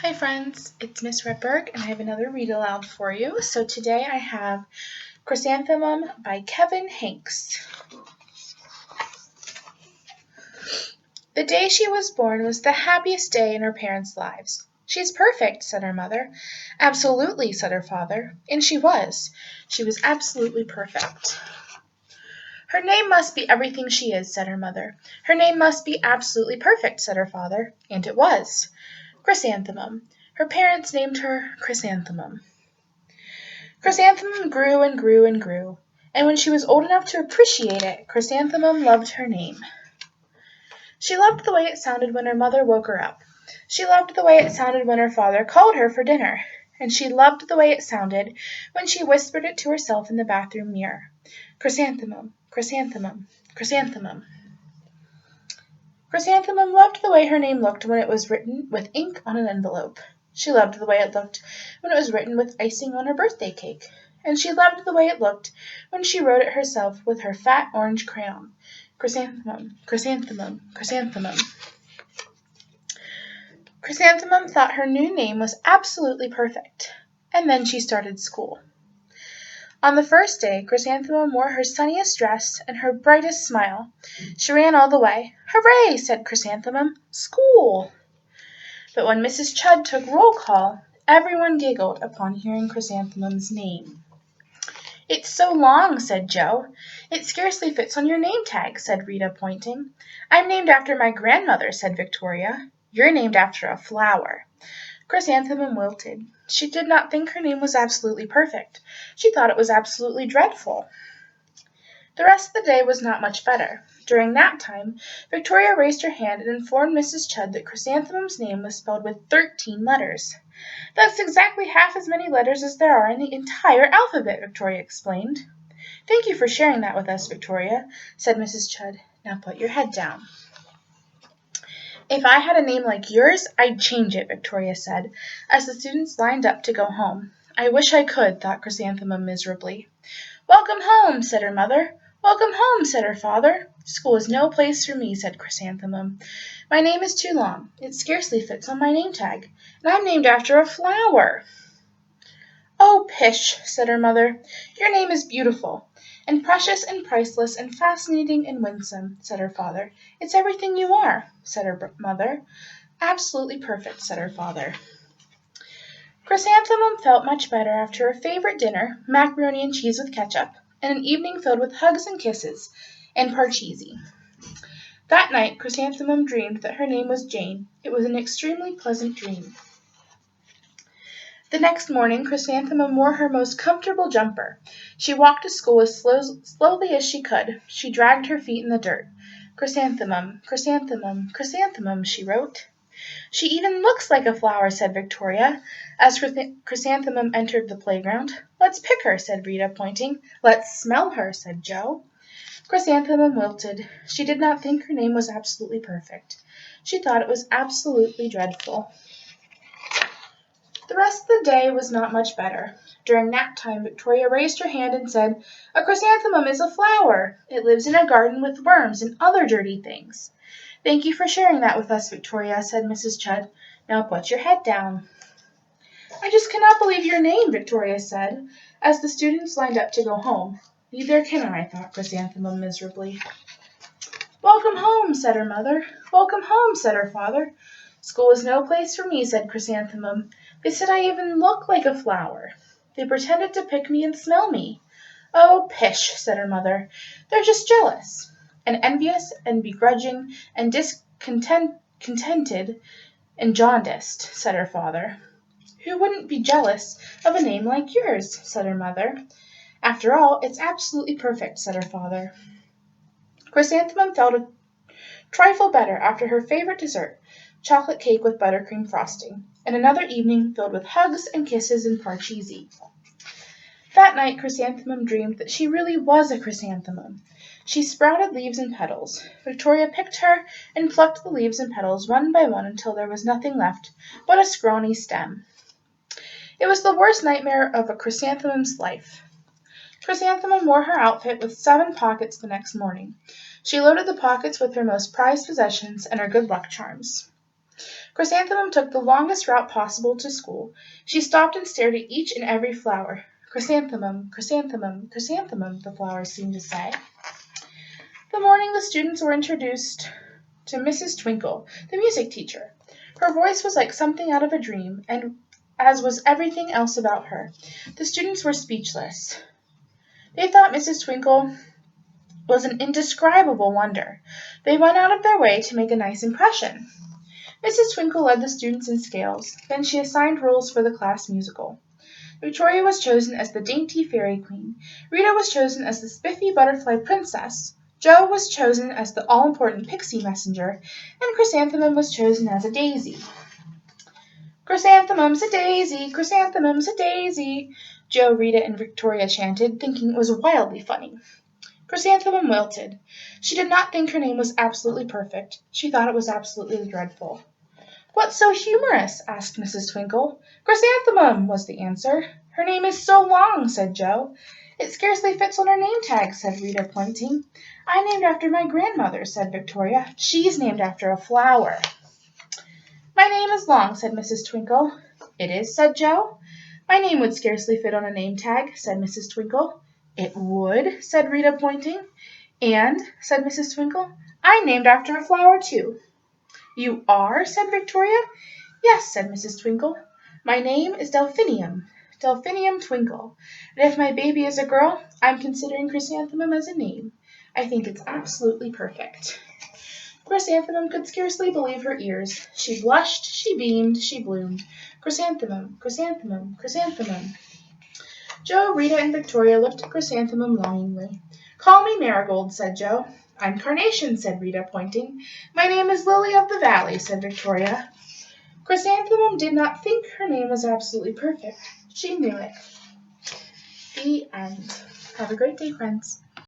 Hi friends, it's Miss Redberg and I have another read aloud for you. So today I have Chrysanthemum by Kevin Henkes. The day she was born was the happiest day in her parents' lives. "She's perfect," said her mother. "Absolutely," said her father. And she was. She was absolutely perfect. "Her name must be everything she is," said her mother. "Her name must be absolutely perfect," said her father. And it was. Chrysanthemum. Her parents named her Chrysanthemum. Chrysanthemum grew and grew and grew, and when she was old enough to appreciate it, Chrysanthemum loved her name. She loved the way it sounded when her mother woke her up. She loved the way it sounded when her father called her for dinner. And she loved the way it sounded when she whispered it to herself in the bathroom mirror. Chrysanthemum, Chrysanthemum, Chrysanthemum. Chrysanthemum loved the way her name looked when it was written with ink on an envelope. She loved the way it looked when it was written with icing on her birthday cake. And she loved the way it looked when she wrote it herself with her fat orange crayon. Chrysanthemum, Chrysanthemum, Chrysanthemum. Chrysanthemum thought her new name was absolutely perfect. And then she started school. On the first day, Chrysanthemum wore her sunniest dress and her brightest smile. She ran all the way. "Hooray!" said Chrysanthemum. "School!" But when Mrs. Chudd took roll call, everyone giggled upon hearing Chrysanthemum's name. "It's so long," said Joe. "It scarcely fits on your name tag," said Rita, pointing. "I'm named after my grandmother," said Victoria. "You're named after a flower." Chrysanthemum wilted. She did not think her name was absolutely perfect. She thought it was absolutely dreadful. The rest of the day was not much better. During nap time, Victoria raised her hand and informed Mrs. Chudd that Chrysanthemum's name was spelled with 13 letters. "That's exactly half as many letters as there are in the entire alphabet," Victoria explained. "Thank you for sharing that with us, Victoria," said Mrs. Chudd. "Now put your head down." "If I had a name like yours, I'd change it," Victoria said, as the students lined up to go home. "I wish I could," thought Chrysanthemum miserably. "Welcome home," said her mother. "Welcome home," said her father. "School is no place for me," said Chrysanthemum. "My name is too long. It scarcely fits on my name tag. And I'm named after a flower." "Oh, pish," said her mother. "Your name is beautiful, and precious and priceless and fascinating and winsome," said her father. "It's everything you are," said her mother. "Absolutely perfect," said her father. Chrysanthemum felt much better after her favorite dinner, macaroni and cheese with ketchup, and an evening filled with hugs and kisses, and parcheesi. That night Chrysanthemum dreamed that her name was Jane. It was an extremely pleasant dream. The next morning Chrysanthemum wore her most comfortable jumper. She walked to school as slowly as she could. She dragged her feet in the dirt. "Chrysanthemum, Chrysanthemum, Chrysanthemum," she wrote. "She even looks like a flower," said Victoria, as Chrysanthemum entered the playground. "Let's pick her," said Rita, pointing. "Let's smell her," said Joe. Chrysanthemum wilted. She did not think her name was absolutely perfect. She thought it was absolutely dreadful. The rest of the day was not much better. During nap time, Victoria raised her hand and said, "A chrysanthemum is a flower. It lives in a garden with worms and other dirty things." "Thank you for sharing that with us, Victoria," said Mrs. Chudd. "Now put your head down." "I just cannot believe your name," Victoria said, as the students lined up to go home. "Neither can I," thought Chrysanthemum miserably. "Welcome home," said her mother. "Welcome home," said her father. "School is no place for me," said Chrysanthemum. "They said I even look like a flower. They pretended to pick me and smell me." "Oh, pish," said her mother. "They're just jealous, and envious, and begrudging, and discontented, and jaundiced," said her father. "Who wouldn't be jealous of a name like yours?" said her mother. "After all, it's absolutely perfect," said her father. Chrysanthemum felt a trifle better after her favorite dessert, chocolate cake with buttercream frosting, and another evening filled with hugs and kisses and parcheesi. That night Chrysanthemum dreamed that she really was a chrysanthemum. She sprouted leaves and petals. Victoria picked her and plucked the leaves and petals one by one until there was nothing left but a scrawny stem. It was the worst nightmare of a chrysanthemum's life. Chrysanthemum wore her outfit with 7 pockets the next morning. She loaded the pockets with her most prized possessions and her good luck charms. Chrysanthemum took the longest route possible to school. She stopped and stared at each and every flower. Chrysanthemum, chrysanthemum, chrysanthemum, the flowers seemed to say. The morning the students were introduced to Mrs. Twinkle, the music teacher. Her voice was like something out of a dream, and as was everything else about her. The students were speechless. They thought Mrs. Twinkle was an indescribable wonder. They went out of their way to make a nice impression. Mrs. Twinkle led the students in scales. Then she assigned roles for the class musical. Victoria was chosen as the dainty fairy queen. Rita was chosen as the spiffy butterfly princess. Jo was chosen as the all-important pixie messenger, and Chrysanthemum was chosen as a daisy. Chrysanthemum's a daisy, chrysanthemum's a daisy, Jo, Rita, and Victoria chanted, thinking it was wildly funny. Chrysanthemum wilted. She did not think her name was absolutely perfect. She thought it was absolutely dreadful. "What's so humorous?" asked Mrs. Twinkle. "Chrysanthemum," was the answer. "Her name is so long," said Jo. "It scarcely fits on her name tag," said Rita, pointing. "I named after my grandmother," said Victoria. "She's named after a flower." "My name is long," said Mrs. Twinkle. "It is?" said Jo. "My name would scarcely fit on a name tag," said Mrs. Twinkle. "It would," said Rita, pointing. "And," said Mrs. Twinkle, "I'm named after a flower, too." "You are?" said Victoria. "Yes," said Mrs. Twinkle. "My name is Delphinium, Delphinium Twinkle, and if my baby is a girl, I'm considering Chrysanthemum as a name. I think it's absolutely perfect." Chrysanthemum could scarcely believe her ears. She blushed, she beamed, she bloomed. Chrysanthemum, chrysanthemum, chrysanthemum. Jo, Rita, and Victoria looked at Chrysanthemum longingly. "Call me Marigold," said Jo. "I'm Carnation," said Rita, pointing. "My name is Lily of the Valley," said Victoria. Chrysanthemum did not think her name was absolutely perfect. She knew it. The end. Have a great day, friends.